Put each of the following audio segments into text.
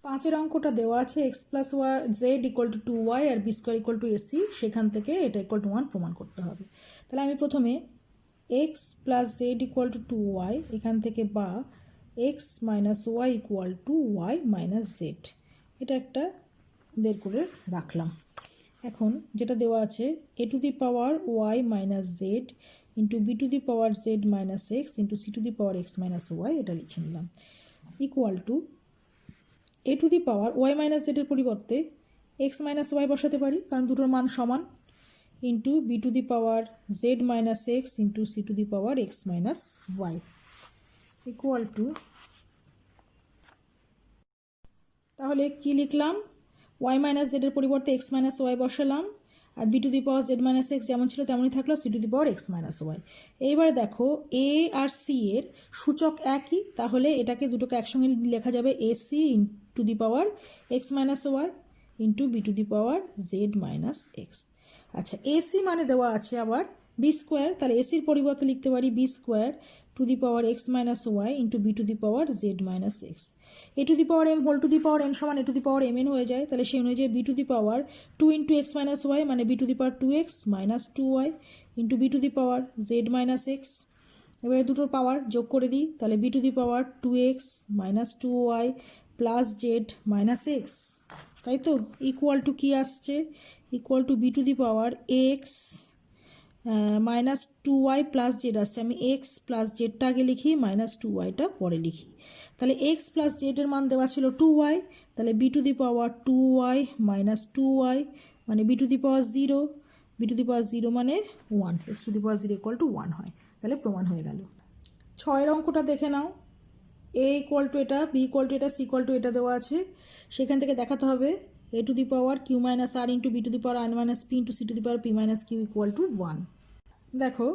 পাঁচের অঙ্কটা দেওয়া আছে x plus y Z equal to 2y আর b square equal to AC, সেখান থেকে এটা ইকুয়াল টু 1 প্রমাণ করতে হবে। তাহলে আমি প্রথমে X plus Z equal to 2y এখান থেকে, বা X minus Y equal to Y minus Z, এটা একটা বের করে রাখলাম। এখন যেটা দেওয়া আছে A to the power Y minus Z into B to the power Z minus x into C to the power x minus Y, এটা লিখে নিলাম, equal to A to the power Y minus জেডের পরিবর্তে X minus Y বসাতে পারি, কারণ দুটোর মান সমান, into B to the power Z minus x into C to the power x minus Y, equal to, তাহলে কি লিখলাম, ওয়াই মাইনাস জেডের পরিবর্তে এক্স মাইনাস ওয়াই বসালাম, আর B to the power Z minus X যেমন ছিল তেমনই থাকলো, C to the power x minus Y. এইবারে দেখো এ আর সি এর সূচক একই, তাহলে এটাকে দুটোকে একসঙ্গে লেখা যাবে a c to the power x minus Y into B to the power Z minus x. আচ্ছা, এসি মানে দেওয়া আছে আবার বি স্কোয়ার, তাহলে এসির পরিবর্তে লিখতে পারি B square to the power x minus Y into B to the power Z minus X. A to the power M whole to the power N সমান A to the power M N হয়ে যায়, তাহলে সেই অনুযায়ী B to the power 2 into X minus Y মানে B to the power 2x minus 2y into B to the power Z minus X. এবারে দুটোর পাওয়ার যোগ করে দিই, তাহলে B to the power 2x minus 2y plus z minus x, তাই তো, equal to কী আসছে, equal to b to the power x minus 2y plus z আসছে। আমি এক্স প্লাস জেডটা আগে লিখি, মাইনাস 2yটা পরে লিখি। তাহলে এক্স প্লাস জেডের মান দেওয়া ছিল 2y, তাহলে B to the power 2y minus 2y মানে B to the power 0, B to the power 0 মানে 1, X to the power 0 equal to 1 হয়, তাহলে প্রমাণ হয়ে গেল। 6এর অঙ্কটা দেখে নাও, এ ইকুয়াল টু এটা, বি ইকুয়াল টু এটা, সি ইকুয়াল টু এটা দেওয়া আছে, সেখান থেকে দেখাতে হবে A to the power Q minus R into B to the power R minus P into C to the power P minus Q equal to 1। দেখো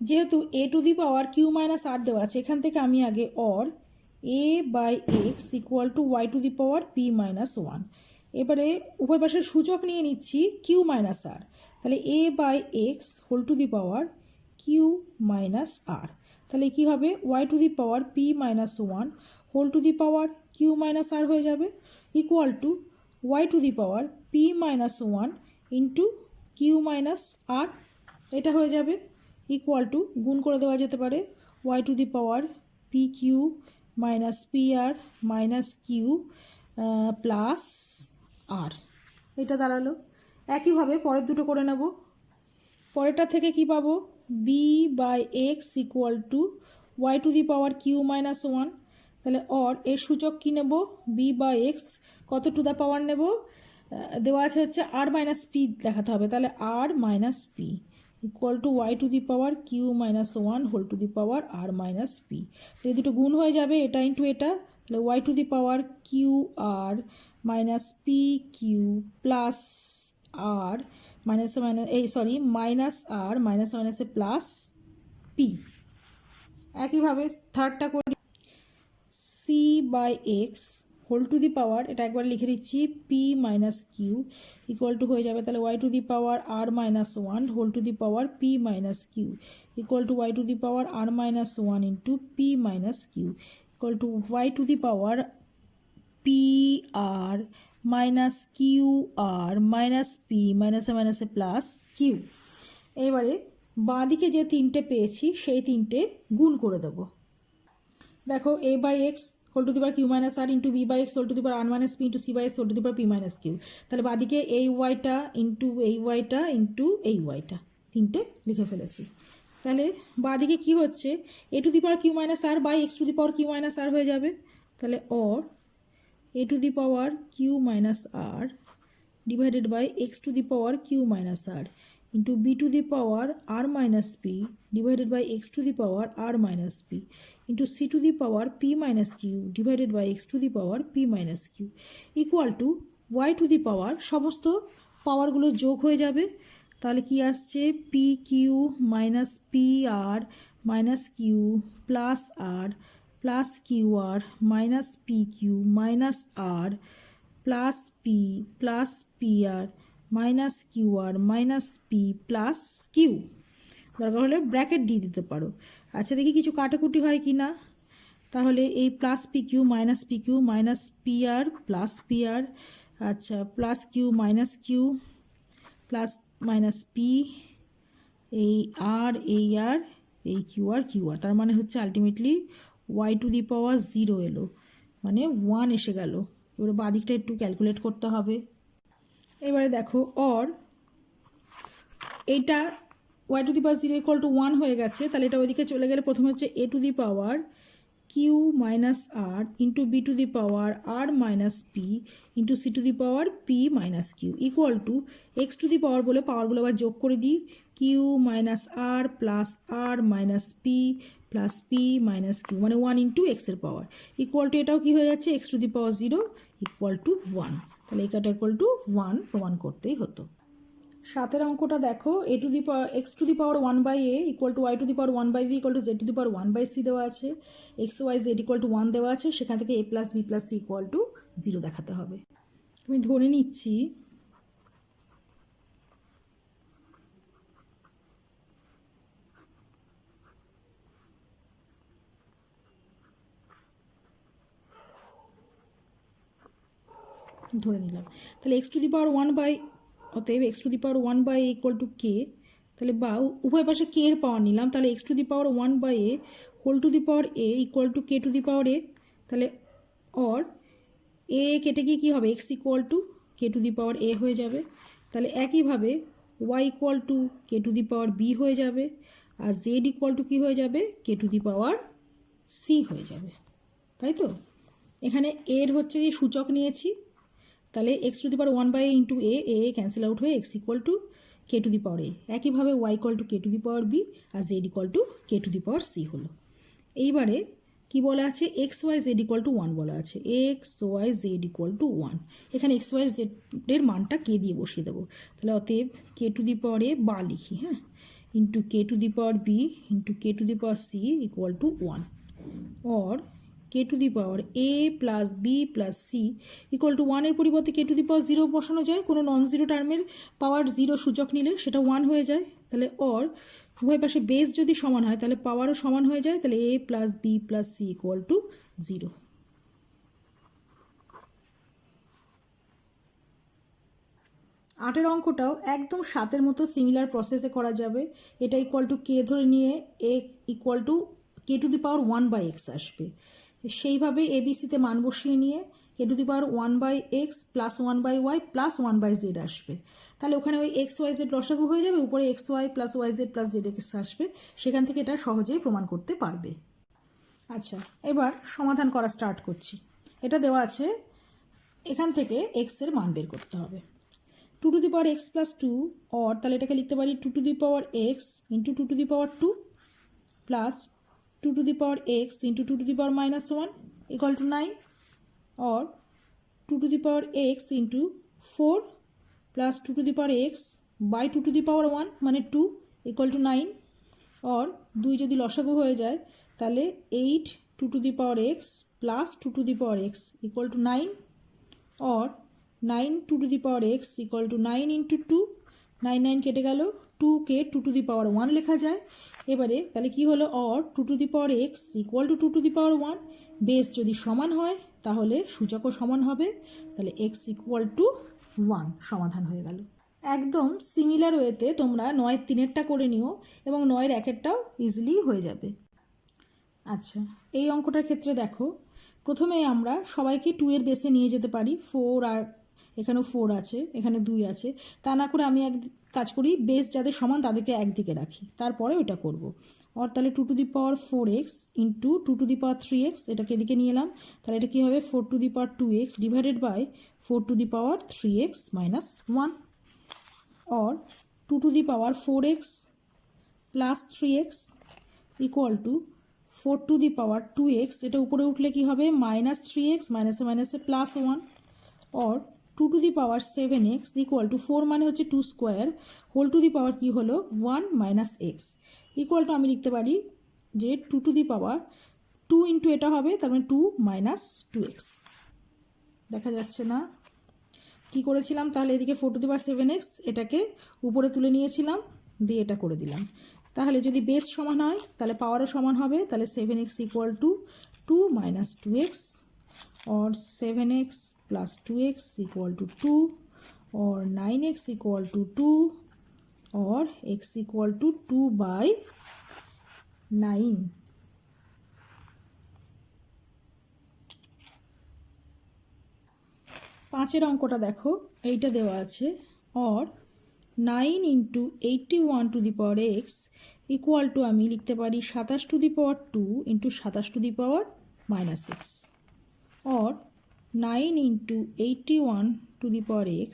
যেহেতু A to the power Q minus R দেওয়া আছে, এখান থেকে আমি আগে or A by x equal to Y to the power P minus 1, এবারে উভয় পাশের সূচক নিয়ে নিচ্ছি কিউ মাইনাস আর, তাহলে A by X whole to the power Q minus R, তাহলে কী হবে Y to the power P minus 1 whole to the power Q minus R হয়ে যাবে, equal to Y to the power P minus 1 into Q minus R, এটা হয়ে যাবে, equal two গুণ করে দেওয়া যেতে পারে Y to the power P Q minus P R minus Q plus R, এটা দাঁড়ালো। একইভাবে পরের দুটো করে নেব, পরেরটা থেকে কি পাবো, b by x equal to Y to the power Q minus 1, তাহলে অর এর সূচক কী নেব, বি বাই এক্স কত টু দ্য পাওয়ার নেব, দেওয়া আছে হচ্ছে আর মাইনাস পি দেখাতে হবে, তাহলে R minus P equal to Y to the power Q minus 1 whole to the power R minus P, এই দুটো গুণ হয়ে যাবে এটা ইন্টু এটা, তাহলে Y to the power Q R minus P Q plus R মাইনাসে মাইনাস মাইনাস আর মাইনাসে মাইনাসে প্লাস পি। একইভাবে থার্ডটা করি, C by X whole to the power, এটা একবার লিখে দিচ্ছি P minus Q equal to হয়ে যাবে, তাহলে Y to the power R minus 1 whole to the power P minus Q equal to Y to the power R minus 1 into P minus Q equal to Y to the power P R minus Q R minus P মাইনাসে মাইনাসে plus Q. এবারে বাঁদিকে যে তিনটে পেয়েছি সেই তিনটে গুণ করে দেবো, দেখো A by X whole to the power Q minus R into B by X whole to the power R minus P into C by X whole to the power P minus Q, তাহলে বাঁদিকে এই ওয়াইটা into এই ওয়াইটা into এই ওয়াইটা তিনটে লিখে ফেলেছি, তাহলে বাঁদিকে কী হচ্ছে A to the power Q minus R by X to the power Q minus R হয়ে যাবে, তাহলে or A to the power Q minus R divided by X to the power Q minus R into B to the power R minus P divided by X to the power R minus P into C to the power P minus Q divided by X to the power P minus Q equal to Y to the power, সমস্ত পাওয়ারগুলো যোগ হয়ে যাবে, তাহলে কি আসছে P Q minus P R minus Q plus R plus Q R minus P Q minus R plus P R minus Q R minus P plus Q, দরকার হলে ব্র্যাকেট দিয়ে দিতে পারো। আচ্ছা দেখি কিছু কাটাকুটি হয় কি না, তাহলে এই plus P Q minus P R plus P R, আচ্ছা plus Q plus minus P, এই আর এই কিউ আর, তার মানে হচ্ছে ultimately Y to the power 0 এলো, মানে 1 এসে গেল। এবারে বাদিকটা একটু ক্যালকুলেট করতে হবে। এবারে দেখো অর এইটা y to the power 0 equal to 1 হয়ে গেছে, তাহলে এটা ওইদিকে চলে গেলে প্রথমে হচ্ছে A to the power Q minus R into B to the power R minus P into C to the power P minus Q equal to X to the power বলে পাওয়ারগুলো আবার যোগ করে দিই, Q minus R minus P plus P minus Q, মানে 1 into এক্সের পাওয়ার equal to এটাও কী হয়ে যাচ্ছে x to the power 0 equal to 1, তাহলে এটা ইকুয়াল টু 1 প্রমাণ করতেই হতো। 7 অঙ্কটা দেখো A to the power X to the power 1 by A equal to Y to the power 1 by B equal to Z to the power 1 by C দেওয়া আছে, x Y Z equal to 1 দেওয়া আছে, সেখান থেকে A plus B plus C equal to 0 দেখাতে হবে। আমি ধরে নিচ্ছি ধরে নিলাম, তাহলে x to the power 1 by, অতএব X to the power 1 by A equal to k, তাহলে বা উভয় পাশে কে এর পাওয়ার নিলাম, তাহলে x to the power 1 by a whole to the power a equal to k to the power a, তাহলে or a কেটে গিয়ে কী হবে x equal to k to the power a হয়ে যাবে, তাহলে একইভাবে y equal to k to the power b হয়ে যাবে, আর জেড ইকুয়াল টু কী হয়ে যাবে কে টু দি পাওয়ার সি হয়ে যাবে, তাই তো। এখানে এর হচ্ছে যে সূচক নিয়েছি, তাহলে x to the power 1 by a into a cancel out হয়ে x equal to k to the power a, একইভাবে y equal to k to the power b আর z equal to k to the power c হলো। এইবারে কি বলা আছে x Y Z equal to 1 বলা আছে, x Y Z equal to 1, এখানে এক্স ওয়াই জেডের মানটা কে দিয়ে বসিয়ে দেবো, তাহলে অতএব কে টু দি পাওয়ার এ বা লিখি, হ্যাঁ, into k to the power b into k to the power c equal to 1, or k to the power a plus B plus C equal to 1 এর পরিবর্তে কে টু দি পাওয়ার 0 বসানো যায়, কোনো non zero টার্মের পাওয়ার 0 সূচক নিলে সেটা 1 হয়ে যায়, তাহলে অর উভয় পাশে বেস যদি সমান হয় তাহলে পাওয়ারও সমান হয়ে যায়, তাহলে a plus B plus C equal to 0। 8 অঙ্কটাও একদম 7 মতো সিমিলার প্রসেসে করা যাবে, এটা ইকুয়াল টু কে ধরে নিয়ে a equal to k to the power 1 by x আসবে, সেইভাবে এবিসিতে মান বসিয়ে নিয়ে k to the power 1 by x plus 1 by y plus 1 by z আসবে, তাহলে ওখানে ওই এক্স ওয়াই জেড লসাগু হয়ে যাবে, উপরে x y plus y z plus z x আসবে, সেখান থেকে এটা সহজেই প্রমাণ করতে পারবে। আচ্ছা, এবার সমাধান করা স্টার্ট করছি। এটা দেওয়া আছে, এখান থেকে এক্সের মান বের করতে হবে, 2 to the power x plus 2, or তাহলে এটাকে লিখতে পারি 2 to the power x into 2 to the power 2 plus 2 to the power x into 2 to the power minus 1 equal to 9, or 2 to the power x into 4 plus 2 to the power x by 2 to the power 1 মানে 2 equal to 9, or 2 যদি লসাগু হয়ে যায় তাহলে 8 2 to the power x plus 2 to the power x equal to 9, or 9 2 to the power x equal to 9 into 2, 9 9 কেটে গেল, 2 কে 2 to the power 1 লেখা যায়। এবারে তাহলে কি হলো, or 2 to the power x equal to 2 to the power 1, base যদি সমান হয় তাহলে সূচকও সমান হবে, তাহলে এক্স ইকুয়াল টু 1 সমাধান হয়ে গেল। একদম সিমিলার ওয়েতে তোমরা 9 3-এরটা করে নিও এবং 9 1-এরটাও ইজিলি হয়ে যাবে। আচ্ছা, এই অঙ্কটার ক্ষেত্রে দেখো প্রথমে আমরা সবাইকে 2 এর বেসে নিয়ে যেতে পারি, 4 আর এখানেও 4 আছে, এখানে 2 আছে, তা না করে আমি এক কাজ করি বেস যাদের সমান তাদেরকে একদিকে রাখি, তারপরে ওটা করব। আর তাহলে 2 to the power 4x into 2 to the power 3x এটাকে এদিকে নিয়ে এলাম, তাহলে এটা কী হবে 4 to the power 2x divided by 4 to the power 3x minus 1, or 2 to the power 4x plus 3x equal to 4 to the power 2x, এটা উপরে উঠলে কি হবে মাইনাস 3x মাইনাসে মাইনাসে plus 1, or 2 to the power 7x equal to 4 মানে হচ্ছে 2 square whole to the পাওয়ার কী হলো 1 মাইনাস এক্স ইকুয়াল টু আমি লিখতে পারি যে 2 টু দি পাওয়ার 2 ইন্টু এটা হবে, তার মানে 2 মাইনাস 2x। দেখা যাচ্ছে না কি করেছিলাম, তাহলে এদিকে 4 টু দি পাওয়ার 7x এটাকে উপরে তুলে নিয়েছিলাম, দিয়ে এটা করে দিলাম, তাহলে যদি বেস সমান হয় তাহলে পাওয়ারও সমান হবে, তাহলে 7x equal to 2 minus 2x, or 7x plus 2x equal to 2, or 9x equal to 2, or x equal to 2 by 9. পাঁচের অঙ্কটা দেখো, এইটা দেওয়া আছে, or 9 into 81 to the power x equal to আমি লিখতে পারি 27 to the power 2 into 27 to the power minus x, or 9 into 81 to the power x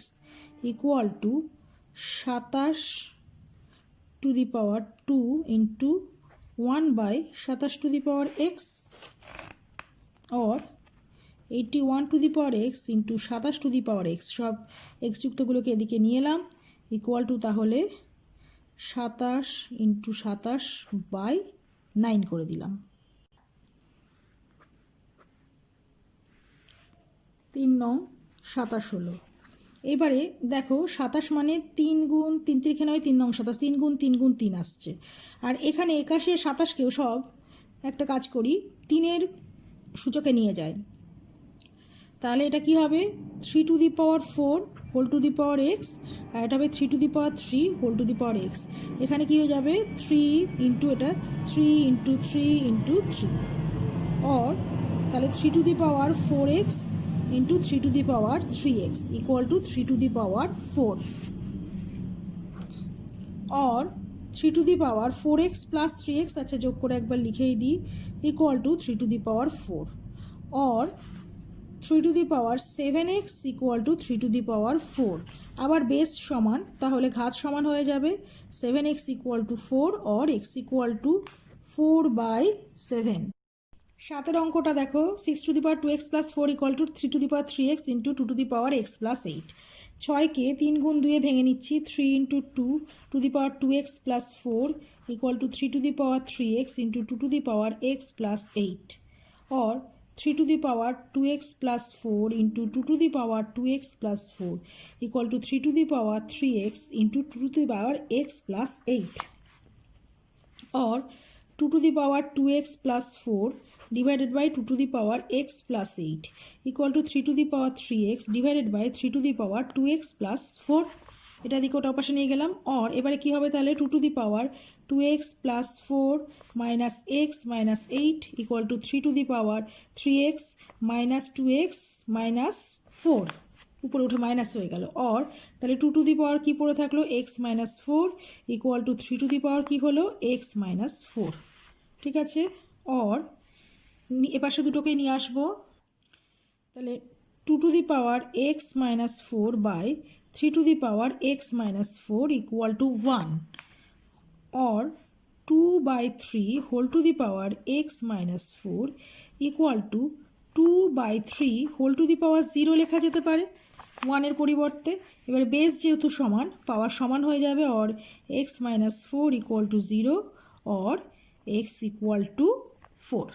equal to 27 to the power 2 into 1 by 27 to the power x, or 81 to the power x into 27 to the power x, সব x যুক্তগুলোকে এদিকে নিয়ে এলাম, equal to তাহলে 27 into 27 by 9 করে দিলাম। 3 নং 27 হলো। এবারে দেখো 27 মানে 3 গুণ 3 3 নয় 3 নং 27, 3 গুণ 3 গুণ 3 আসছে। আর এখানে 81 27কেও সব একটা কাজ করি, 3-এর সূচকে নিয়ে যায়, তাহলে এটা কি হবে 3 to the power 4 whole to the power x, আর এটা হবে 3 to the power 3 whole to the power x. এখানে কি হয়ে যাবে 3 ইন্টু এটা 3 ইন্টু 3 ইন্টু 3, অর তাহলে 3 to the power 4x into 3 to the power 3x equal two 3 to the power 4, or 3 to the power 4x plus 3x, আচ্ছা যোগ করে একবার লিখেই দিই, equal to 3 to the power 4, or 3 to the power 7x equal to 3 to the power 4, আবার base সমান, তাহলে ঘাত সমান হয়ে যাবে 7x equal to 4 or x equal to 4 by 7। 7-এর অঙ্কটা দেখো 6 to the power 2x plus 4 equal to 3 to the power 3x into 2 to the power x plus 8। 6কে 3 গুণ 2 ভেঙে নিচ্ছি, 3 into 2 to the power 2x plus 4 equal to 3 to the power 3x into 2 to the power x plus 8, or 3 to the power 2x plus 4 into 2 to the power 2x plus 4 equal to 3 to the power 3x into 2 to the power x plus 8, or 2 to the power 2x plus 4 divided by 2 to the power x plus 8 equal to 3 to the power 3x divided by 3 to the power 2x plus 4। এটা দিকে ওটা পাশে নিয়ে গেলাম, or এবারে কি হবে তাহলে 2 to the power 2x plus 4 minus x minus 8 equal to 3 to the power 3x minus 2x minus 4, উপরে উঠে মাইনাস হয়ে গেল, অর তাহলে 2 to the power কি পড়ে থাকলো x minus 4 equal to 3 to the power কি হলো x minus 4, ঠিক আছে। অর এপাশে দুটোকে নিয়ে আসবো, তাহলে 2 to the power x minus 4 by 3 to the power x minus 4 equal to 1, or 2 by 3 whole to the power x minus 4 equal to 2 by 3 whole to the power 0 লেখা যেতে পারে 1-এর পরিবর্তে। এবারে বেস যেহেতু সমান, পাওয়ার সমান হয়ে যাবে, or x minus 4 equal to 0 or x equal to 4।